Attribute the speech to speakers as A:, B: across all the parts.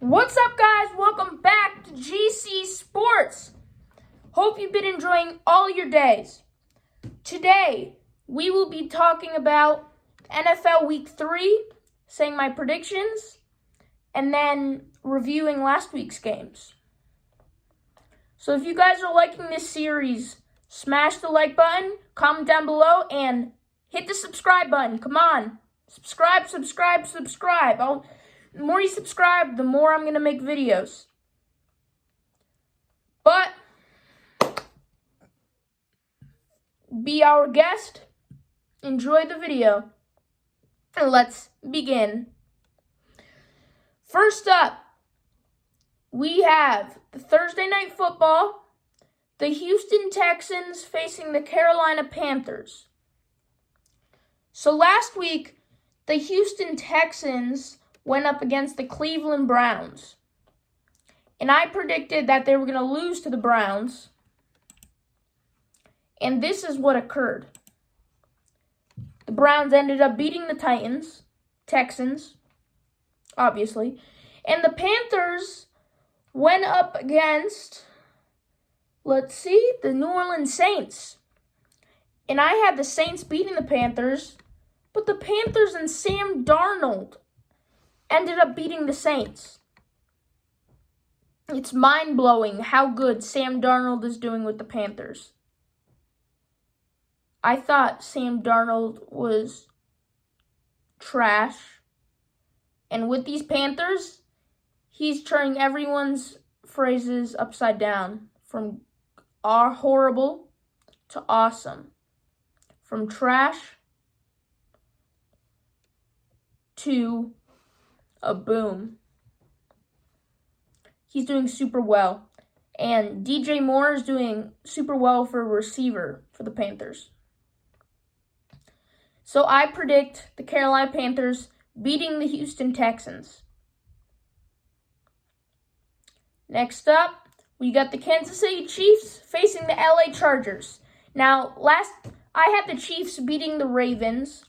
A: What's up, guys? Welcome back to GC Sports. Hope you've been enjoying all your days. Today, we will be talking about NFL Week 3, saying my predictions, and then reviewing last week's games. So if you guys are liking this series, smash the like button, comment down below, and hit the subscribe button. Come on. Subscribe. The more you subscribe, the more I'm going to make videos. But be our guest. Enjoy the video. And let's begin. First up, we have the Thursday Night Football, the Houston Texans facing the Carolina Panthers. So last week, the Houston Texans went up against the Cleveland Browns. And I predicted that they were going to lose to the Browns. And this is what occurred. The Browns ended up beating the Texans, obviously. And the Panthers went up against, the New Orleans Saints. And I had the Saints beating the Panthers, but the Panthers and Sam Darnold ended up beating the Saints. It's mind-blowing how good Sam Darnold is doing with the Panthers. I thought Sam Darnold was trash. And with these Panthers, he's turning everyone's phrases upside down. From horrible to awesome. From trash to a boom. He's doing super well. And DJ Moore is doing super well for a receiver for the Panthers. So I predict the Carolina Panthers beating the Houston Texans. Next up, we got the Kansas City Chiefs facing the LA Chargers. Now, I had the Chiefs beating the Ravens.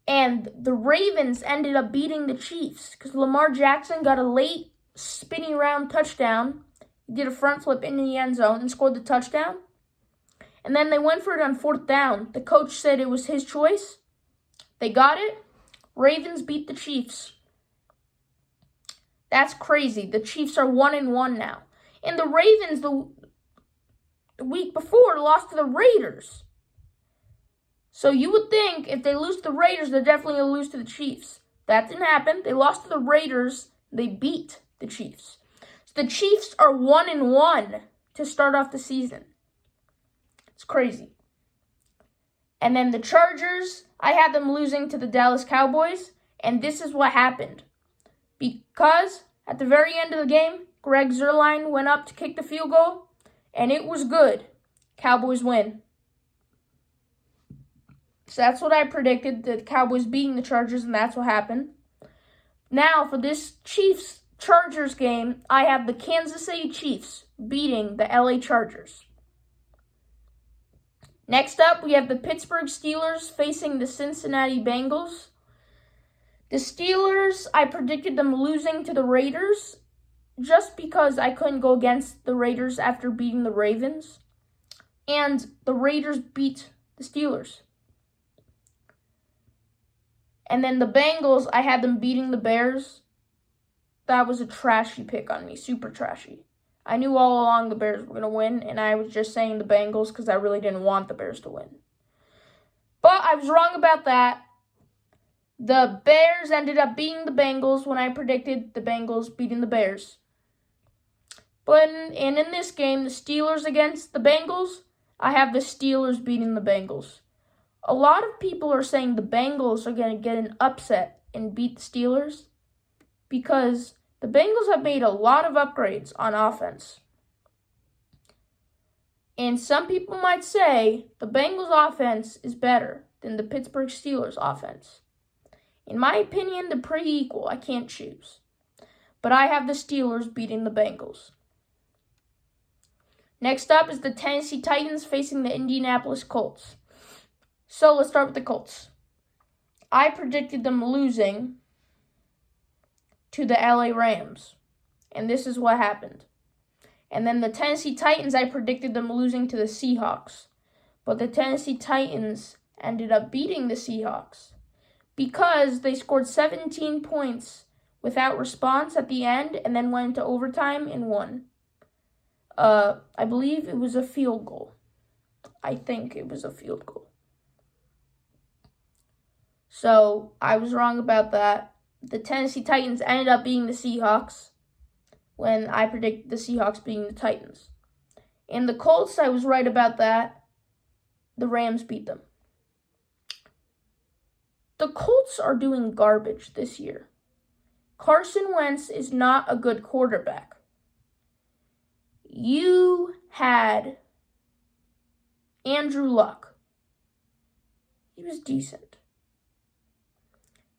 A: And the Ravens ended up beating the Chiefs because Lamar Jackson got a late spinning round touchdown. He did a front flip into the end zone and scored the touchdown. And then they went for it on fourth down. The coach said it was his choice. They got it. Ravens beat the Chiefs. That's crazy. The Chiefs are 1-1 now. And the Ravens, the week before, lost to the Raiders. So you would think if they lose to the Raiders, they're definitely going to lose to the Chiefs. That didn't happen. They lost to the Raiders. They beat the Chiefs. So the Chiefs are 1-1 to start off the season. It's crazy. And then the Chargers, I had them losing to the Dallas Cowboys. And this is what happened. Because at the very end of the game, Greg Zuerlein went up to kick the field goal. And it was good. Cowboys win. So that's what I predicted, the Cowboys beating the Chargers, and that's what happened. Now, for this Chiefs-Chargers game, I have the Kansas City Chiefs beating the LA Chargers. Next up, we have the Pittsburgh Steelers facing the Cincinnati Bengals. The Steelers, I predicted them losing to the Raiders just because I couldn't go against the Raiders after beating the Ravens. And the Raiders beat the Steelers. And then the Bengals, I had them beating the Bears. That was a trashy pick on me, super trashy. I knew all along the Bears were going to win, and I was just saying the Bengals because I really didn't want the Bears to win. But I was wrong about that. The Bears ended up beating the Bengals when I predicted the Bengals beating the Bears. But in this game, the Steelers against the Bengals, I have the Steelers beating the Bengals. A lot of people are saying the Bengals are going to get an upset and beat the Steelers because the Bengals have made a lot of upgrades on offense. And some people might say the Bengals offense is better than the Pittsburgh Steelers offense. In my opinion, they're pretty equal. I can't choose. But I have the Steelers beating the Bengals. Next up is the Tennessee Titans facing the Indianapolis Colts. So let's start with the Colts. I predicted them losing to the LA Rams. And this is what happened. And then the Tennessee Titans, I predicted them losing to the Seahawks. But the Tennessee Titans ended up beating the Seahawks because they scored 17 points without response at the end and then went into overtime and won. I believe it was a field goal. I think it was a field goal. So I was wrong about that. The Tennessee Titans ended up beating the Seahawks when I predicted the Seahawks beating the Titans. And the Colts, I was right about that. The Rams beat them. The Colts are doing garbage this year. Carson Wentz is not a good quarterback. You had Andrew Luck. He was decent.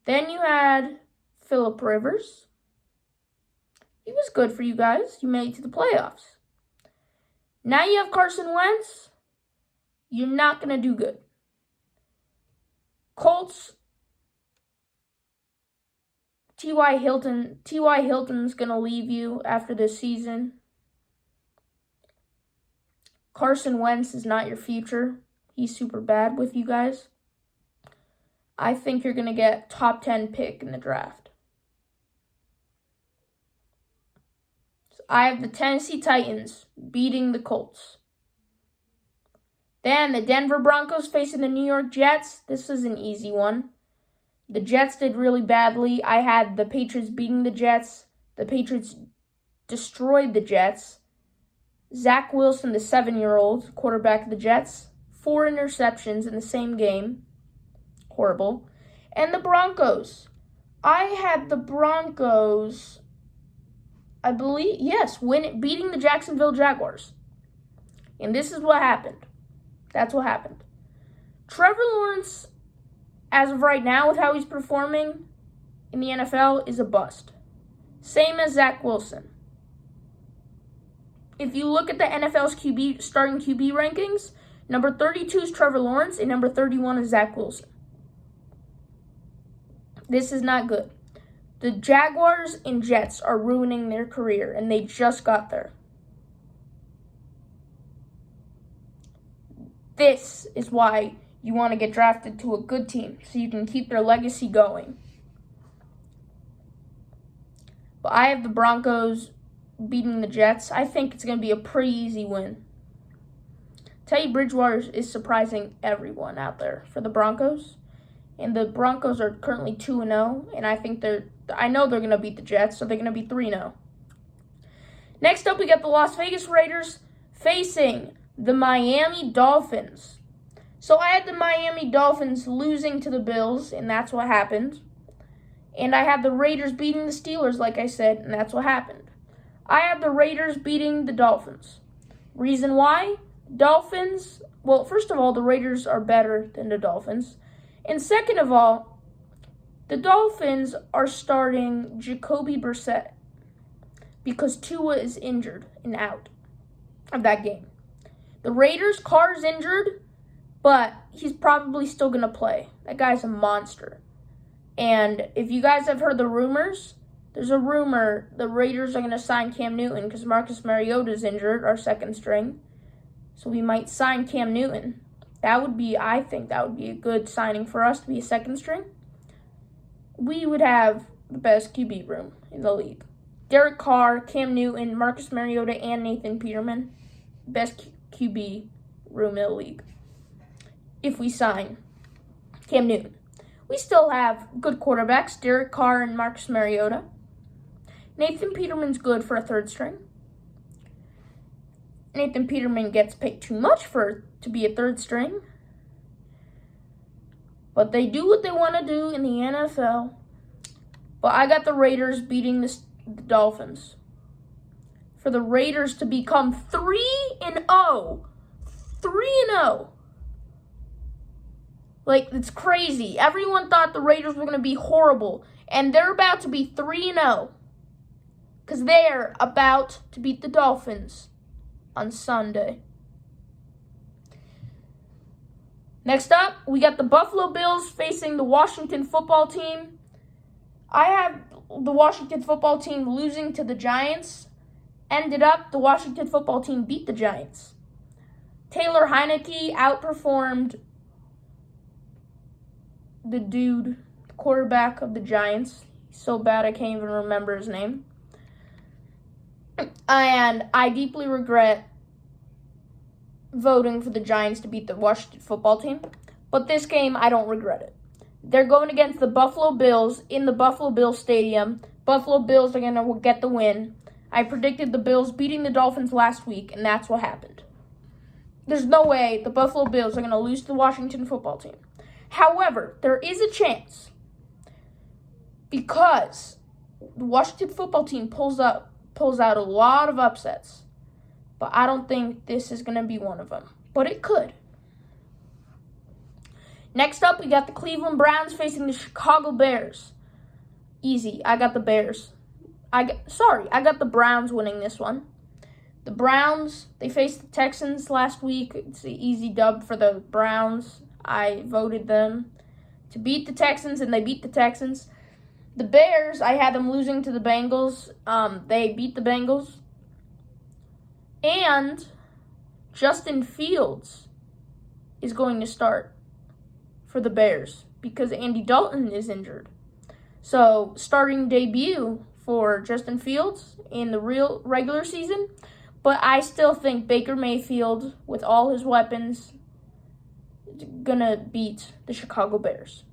A: Then you had Phillip Rivers. He was good for you guys. You made it to the playoffs. Now you have Carson Wentz. You're not going to do good. Colts, T.Y. Hilton's going to leave you after this season. Carson Wentz is not your future. He's super bad with you guys. I think you're going to get top 10 pick in the draft. So I have the Tennessee Titans beating the Colts. Then the Denver Broncos facing the New York Jets. This is an easy one. The Jets did really badly. I had the Patriots beating the Jets. The Patriots destroyed the Jets. Zach Wilson, the 7-year-old quarterback of the Jets, 4 interceptions in the same game. Horrible. And the Broncos. I had the Broncos, I believe, yes, beating the Jacksonville Jaguars. And this is what happened. That's what happened. Trevor Lawrence, as of right now, with how he's performing in the NFL, is a bust. Same as Zach Wilson. If you look at the NFL's starting QB rankings, number 32 is Trevor Lawrence and number 31 is Zach Wilson. This is not good. The Jaguars and Jets are ruining their career, and they just got there. This is why you want to get drafted to a good team, so you can keep their legacy going. But I have the Broncos beating the Jets. I think it's going to be a pretty easy win. Teddy Bridgewater is surprising everyone out there for the Broncos. And the Broncos are currently 2-0, and I know they're going to beat the Jets, so they're going to be 3-0. Next up, we got the Las Vegas Raiders facing the Miami Dolphins. So I had the Miami Dolphins losing to the Bills, and that's what happened. And I had the Raiders beating the Steelers, like I said, and that's what happened. I had the Raiders beating the Dolphins. Reason why? Dolphins, well, first of all, the Raiders are better than the Dolphins. And second of all, the Dolphins are starting Jacoby Brissett because Tua is injured and out of that game. The Raiders, Carr's injured, but he's probably still going to play. That guy's a monster. And if you guys have heard the rumors, there's a rumor the Raiders are going to sign Cam Newton because Marcus Mariota is injured, our second string. So we might sign Cam Newton. I think that would be a good signing for us to be a second string. We would have the best QB room in the league. Derek Carr, Cam Newton, Marcus Mariota, and Nathan Peterman. Best QB room in the league. If we sign Cam Newton. We still have good quarterbacks, Derek Carr and Marcus Mariota. Nathan Peterman's good for a third string. Nathan Peterman gets paid too much to be a third string. But they do what they want to do in the NFL. But I got the Raiders beating the Dolphins. For the Raiders to become 3-0. 3-0. Like, it's crazy. Everyone thought the Raiders were going to be horrible. And they're about to be 3-0. Because they're about to beat the Dolphins on Sunday. Next up, we got the Buffalo Bills facing the Washington football team. I have the Washington football team losing to the Giants, ended up the Washington football team beat the Giants. Taylor Heineke outperformed the quarterback of the Giants. He's so bad I can't even remember his name. And I deeply regret voting for the Giants to beat the Washington football team. But this game, I don't regret it. They're going against the Buffalo Bills in the Buffalo Bills Stadium. Buffalo Bills are going to get the win. I predicted the Bills beating the Dolphins last week, and that's what happened. There's no way the Buffalo Bills are going to lose to the Washington football team. However, there is a chance because the Washington football team pulls out a lot of upsets. But I don't think this is going to be one of them. But it could. Next up, we got the Cleveland Browns facing the Chicago Bears. Easy. I got the Bears. I got the Browns winning this one. The Browns, they faced the Texans last week. It's an easy dub for the Browns. I voted them to beat the Texans, and they beat the Texans. The Bears, I had them losing to the Bengals. They beat the Bengals. And Justin Fields is going to start for the Bears because Andy Dalton is injured. So, starting debut for Justin Fields in the regular season. But I still think Baker Mayfield, with all his weapons, is going to beat the Chicago Bears.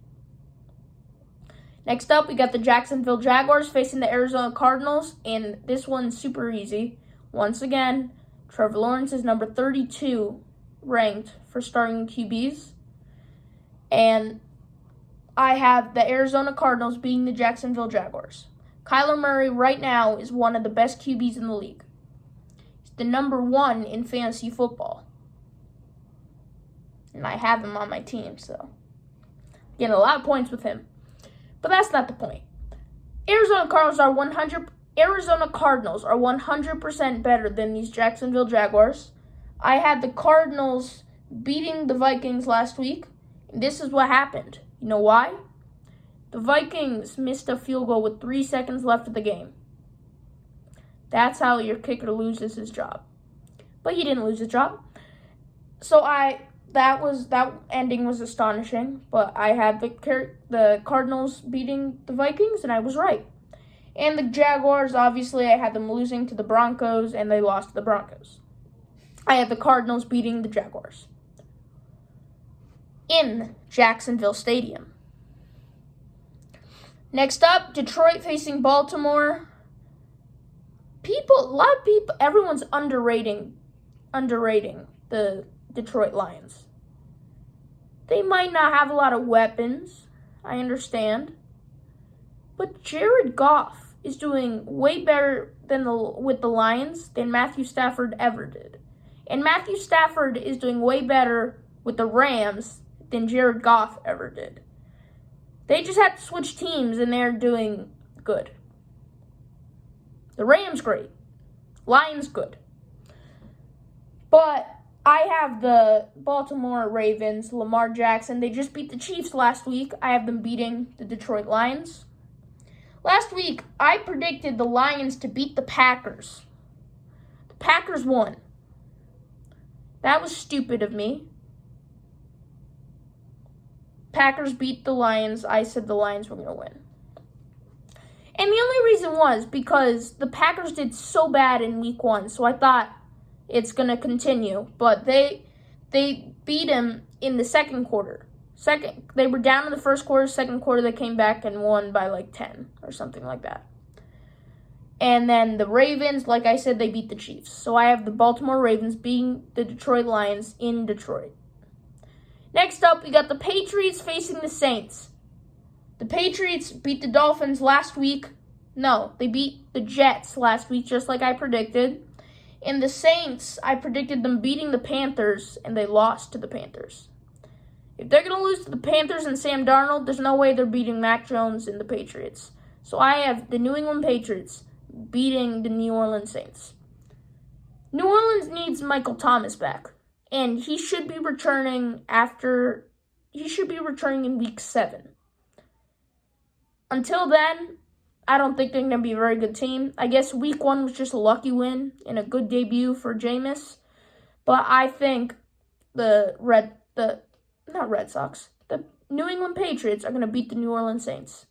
A: Next up, we got the Jacksonville Jaguars facing the Arizona Cardinals, and this one's super easy. Once again, Trevor Lawrence is number 32 ranked for starting QBs, and I have the Arizona Cardinals beating the Jacksonville Jaguars. Kyler Murray right now is one of the best QBs in the league. He's the number 1 in fantasy football, and I have him on my team, so getting a lot of points with him. But that's not the point. Arizona Cardinals are 100% better than these Jacksonville Jaguars. I had the Cardinals beating the Vikings last week, and this is what happened. You know why? The Vikings missed a field goal with 3 seconds left of the game. That's how your kicker loses his job. But he didn't lose his job. So that ending was astonishing, but I had the Cardinals beating the Vikings, and I was right. And the Jaguars, obviously, I had them losing to the Broncos, and they lost to the Broncos. I had the Cardinals beating the Jaguars in Jacksonville Stadium. Next up, Detroit facing Baltimore. Everyone's underrating the Detroit Lions. They might not have a lot of weapons, I understand. But Jared Goff is doing way better with the Lions than Matthew Stafford ever did. And Matthew Stafford is doing way better with the Rams than Jared Goff ever did. They just had to switch teams, and they're doing good. The Rams, great. Lions, good. But I have the Baltimore Ravens, Lamar Jackson. They just beat the Chiefs last week. I have them beating the Detroit Lions. Last week, I predicted the Lions to beat the Packers. The Packers won. That was stupid of me. Packers beat the Lions. I said the Lions were going to win. And the only reason was because the Packers did so bad in week 1, so I thought it's going to continue. But they beat them in the second quarter. They were down in the first quarter. Second quarter, they came back and won by like 10 or something like that. And then the Ravens, like I said, they beat the Chiefs. So I have the Baltimore Ravens beating the Detroit Lions in Detroit. Next up, we got the Patriots facing the Saints. The Patriots beat the Dolphins last week. No, they beat the Jets last week, just like I predicted. And the Saints, I predicted them beating the Panthers, and they lost to the Panthers. If they're going to lose to the Panthers and Sam Darnold, there's no way they're beating Mac Jones and the Patriots. So I have the New England Patriots beating the New Orleans Saints. New Orleans needs Michael Thomas back, and he should be returning in week 7. Until then, I don't think they're going to be a very good team. I guess week 1 was just a lucky win and a good debut for Jameis. But I think the New England Patriots are going to beat the New Orleans Saints.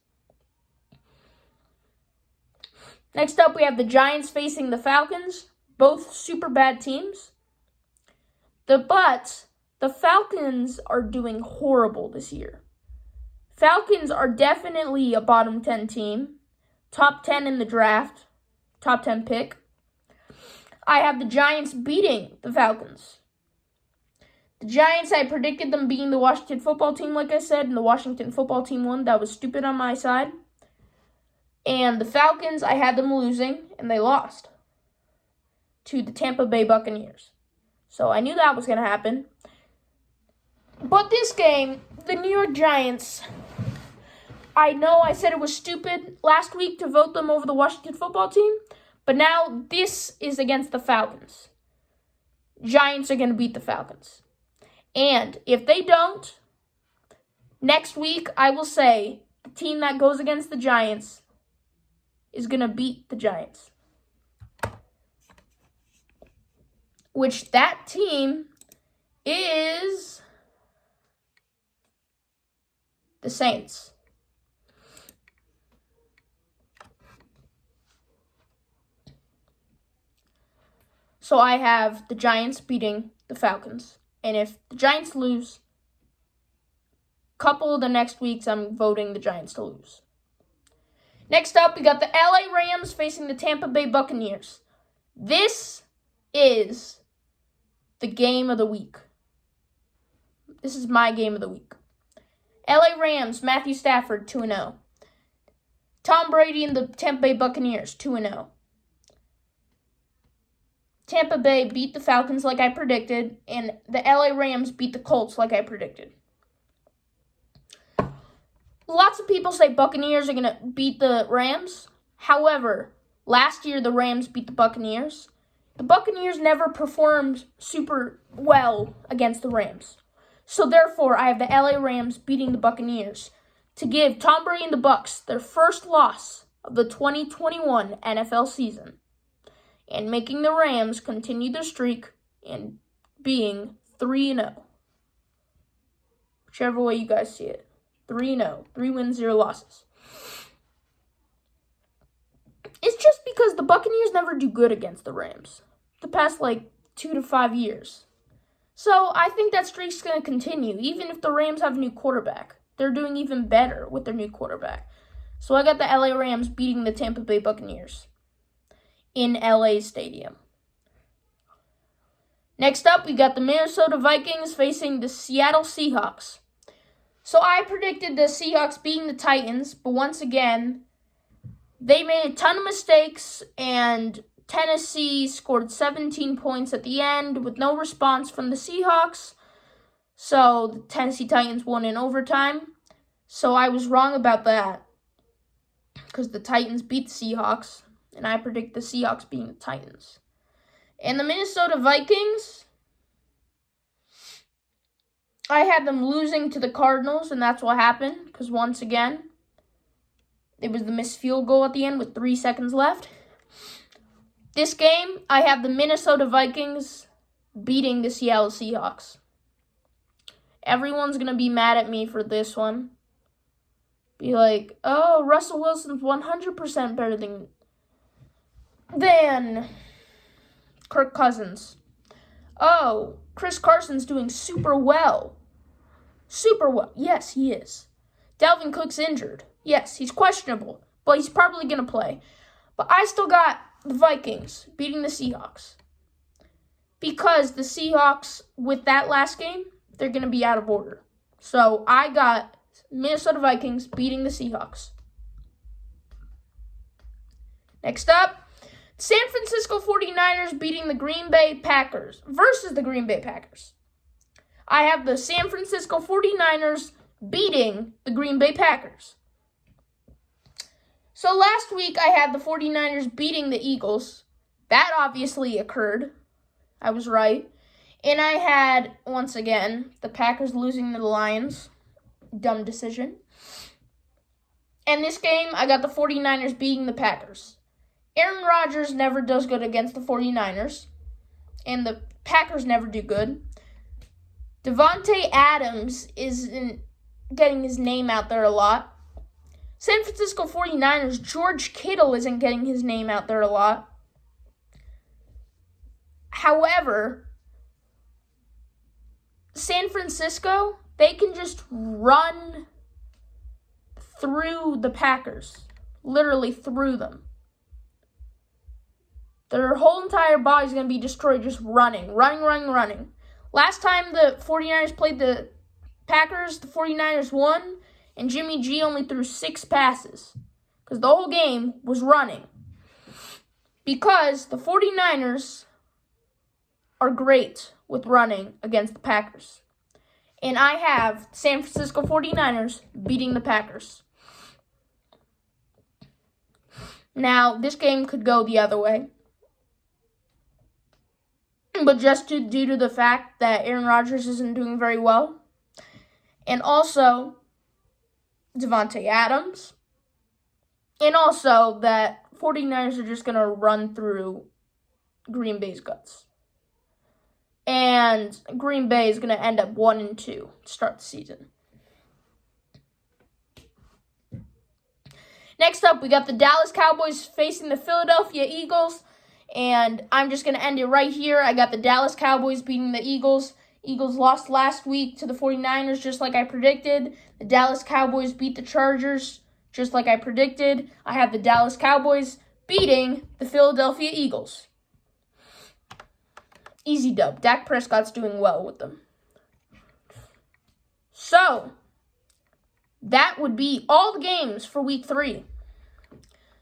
A: Next up, we have the Giants facing the Falcons. Both super bad teams. But the Falcons are doing horrible this year. Falcons are definitely a bottom 10 team. Top 10 in the draft. Top 10 pick. I have the Giants beating the Falcons. The Giants, I predicted them beating the Washington football team, like I said, and the Washington football team won. That was stupid on my side. And the Falcons, I had them losing, and they lost to the Tampa Bay Buccaneers. So I knew that was going to happen. But this game, the New York Giants, I know I said it was stupid last week to vote them over the Washington football team, but now this is against the Falcons. Giants are going to beat the Falcons. And if they don't, next week I will say the team that goes against the Giants is going to beat the Giants. Which that team is the Saints. So I have the Giants beating the Falcons. And if the Giants lose, couple of the next weeks, I'm voting the Giants to lose. Next up, we got the LA Rams facing the Tampa Bay Buccaneers. This is the game of the week. This is my game of the week. LA Rams, Matthew Stafford, 2-0. Tom Brady and the Tampa Bay Buccaneers, 2-0. Tampa Bay beat the Falcons like I predicted, and the LA Rams beat the Colts like I predicted. Lots of people say Buccaneers are going to beat the Rams. However, last year the Rams beat the Buccaneers. The Buccaneers never performed super well against the Rams. So therefore, I have the LA Rams beating the Buccaneers to give Tom Brady and the Bucs their first loss of the 2021 NFL season, and making the Rams continue their streak and being 3-0. Whichever way you guys see it. 3-0. 3 wins, 0 losses. It's just because the Buccaneers never do good against the Rams the past 2 to 5 years. So I think that streak's going to continue, even if the Rams have a new quarterback. They're doing even better with their new quarterback. So I got the LA Rams beating the Tampa Bay Buccaneers in LA Stadium. Next up, we got the Minnesota Vikings facing the Seattle Seahawks. So I predicted the Seahawks beating the Titans, but once again, they made a ton of mistakes, and Tennessee scored 17 points at the end with no response from the Seahawks. So the Tennessee Titans won in overtime. So I was wrong about that, because the Titans beat the Seahawks, and I predict the Seahawks beating the Titans. And the Minnesota Vikings, I had them losing to the Cardinals, and that's what happened, because once again, it was the missed field goal at the end with 3 seconds left. This game, I have the Minnesota Vikings beating the Seattle Seahawks. Everyone's going to be mad at me for this one. Be like, oh, Russell Wilson's 100% better than Kirk Cousins. Oh, Chris Carson's doing super well. Super well. Yes, he is. Dalvin Cook's injured. Yes, he's questionable, but he's probably going to play. But I still got the Vikings beating the Seahawks. Because the Seahawks, with that last game, they're going to be out of order. So I got Minnesota Vikings beating the Seahawks. Next up, San Francisco 49ers beating the Green Bay Packers versus the Green Bay Packers. I have the San Francisco 49ers beating the Green Bay Packers. So last week I had the 49ers beating the Eagles. That obviously occurred. I was right. And I had, once again, the Packers losing to the Lions. Dumb decision. And this game, I got the 49ers beating the Packers. Aaron Rodgers never does good against the 49ers, and the Packers never do good. Davante Adams isn't getting his name out there a lot. San Francisco 49ers, George Kittle isn't getting his name out there a lot. However, San Francisco, they can just run through the Packers. Literally through them. Their whole entire body is going to be destroyed just running. Last time the 49ers played the Packers, the 49ers won, and Jimmy G only threw 6 passes. Because the whole game was running. Because the 49ers are great with running against the Packers. And I have San Francisco 49ers beating the Packers. Now, this game could go the other way. But just due to the fact that Aaron Rodgers isn't doing very well. And also, Davante Adams. And also that 49ers are just going to run through Green Bay's guts. And Green Bay is going to end up 1-2 to start the season. Next up, we got the Dallas Cowboys facing the Philadelphia Eagles. And I'm just going to end it right here. I got the Dallas Cowboys beating the Eagles. Eagles lost last week to the 49ers just like I predicted. The Dallas Cowboys beat the Chargers just like I predicted. I have the Dallas Cowboys beating the Philadelphia Eagles. Easy dub. Dak Prescott's doing well with them. So, that would be all the games for week 3.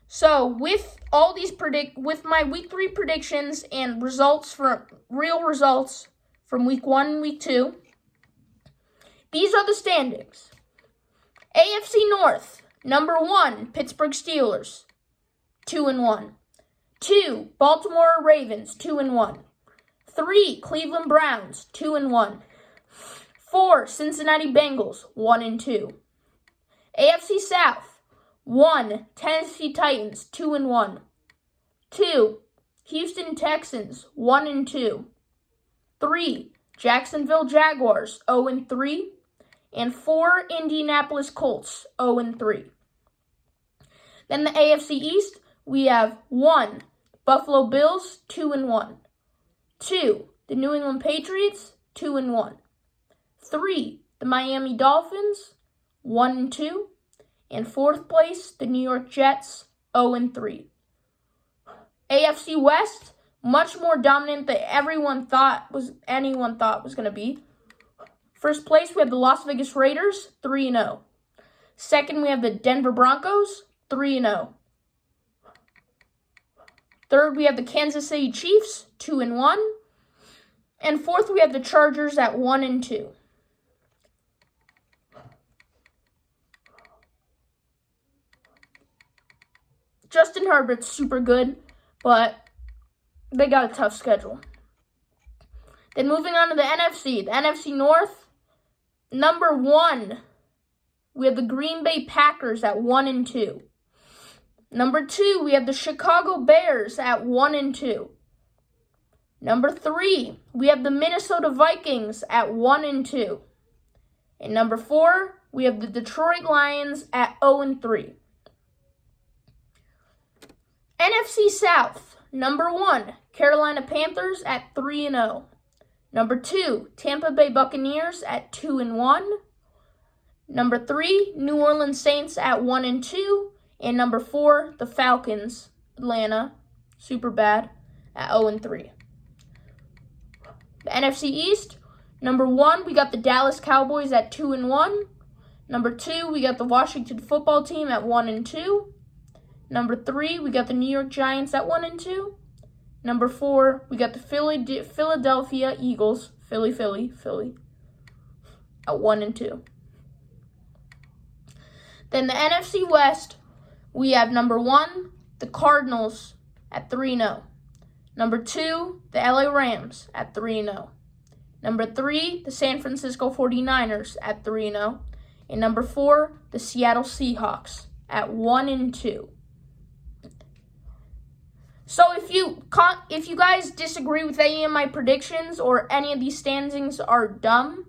A: So, with all these with my week 3 predictions and real results from week 1 and week 2, these are the standings. AFC North, number 1, Pittsburgh Steelers, 2-1. 2, Baltimore Ravens, 2-1. 3, Cleveland Browns, 2-1. 4, Cincinnati Bengals, 1-2. AFC South, 1, Tennessee Titans, 2-1. 2, Houston Texans, 1-2. 3, Jacksonville Jaguars, 0-3. And 4, Indianapolis Colts, 0-3. Then the AFC East, we have 1, Buffalo Bills, 2-1. 2, the New England Patriots, 2-1. 3, the Miami Dolphins, 1-2. And 4th place, the New York Jets, 0-3. AFC West, much more dominant than anyone thought was going to be. First place, we have the Las Vegas Raiders, 3-0. Second, we have the Denver Broncos, 3-0. Third, we have the Kansas City Chiefs, 2-1. And 4th, we have the Chargers at 1-2. Justin Herbert's super good, but they got a tough schedule. Then moving on to the NFC North, number 1, we have the Green Bay Packers at 1-2. Number 2, we have the Chicago Bears at 1-2. Number 3, we have the Minnesota Vikings at 1-2. And number 4, we have the Detroit Lions at 0-3. NFC South, number 1, Carolina Panthers at 3-0. Number 2, Tampa Bay Buccaneers at 2-1. Number 3, New Orleans Saints at 1-2. And number 4, the Falcons, Atlanta, super bad, at 0-3. The NFC East, number 1, we got the Dallas Cowboys at 2-1. Number 2, we got the Washington Football Team at 1-2. Number 3, we got the New York Giants at 1-2. Number 4, we got the Philadelphia Eagles, Philly, at 1-2. Then the NFC West, we have number 1, the Cardinals at 3-0. Number 2, the LA Rams at 3-0. Number 3, the San Francisco 49ers at 3-0. And number 4, the Seattle Seahawks at 1-2. So if you guys disagree with any of my predictions or any of these standings are dumb,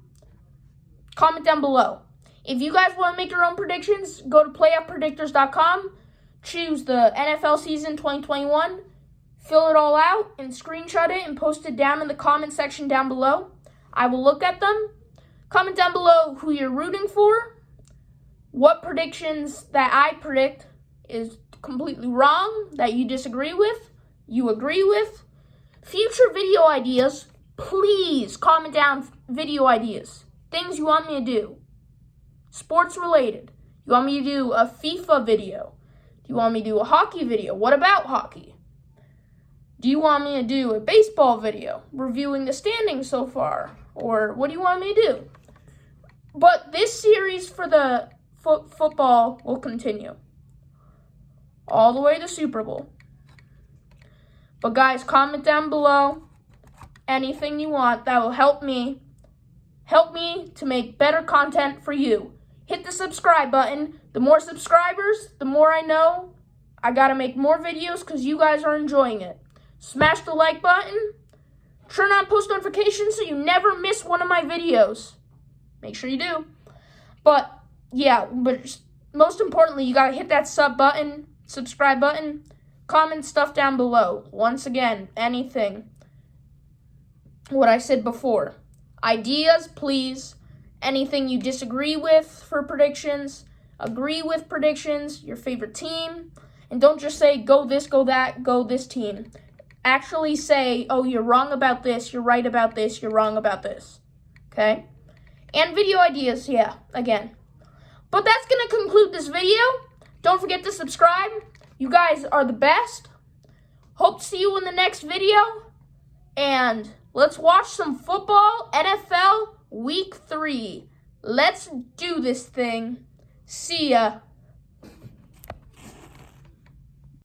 A: comment down below. If you guys want to make your own predictions, go to playoffpredictors.com, choose the NFL season 2021, fill it all out, and screenshot it and post it down in the comment section down below. I will look at them. Comment down below who you're rooting for, what predictions that I predict is completely wrong, that you disagree with, you agree with. Future video ideas, please comment down video ideas. Things you want me to do. Sports related. You want me to do a FIFA video? Do you want me to do a hockey video? What about hockey? Do you want me to do a baseball video reviewing the standings so far? Or what do you want me to do? But this series for the football will continue all the way to Super Bowl. But guys, comment down below anything you want that will help me to make better content for you. Hit the subscribe button. The more subscribers, the more I know I gotta make more videos because you guys are enjoying it. Smash the like button. Turn on post notifications so you never miss one of my videos. Make sure you do. But yeah, most importantly, you gotta hit that subscribe button, comment stuff down below. Once again, anything. What I said before. Ideas, please. Anything you disagree with for predictions, agree with predictions, your favorite team. And don't just say, go this, go that, go this team. Actually say, oh, you're wrong about this, you're right about this, you're wrong about this. Okay? And video ideas, yeah, again. But that's going to conclude this video. Don't forget to subscribe. You guys are the best. Hope to see you in the next video. And let's watch some football, NFL Week 3. Let's do this thing. See ya.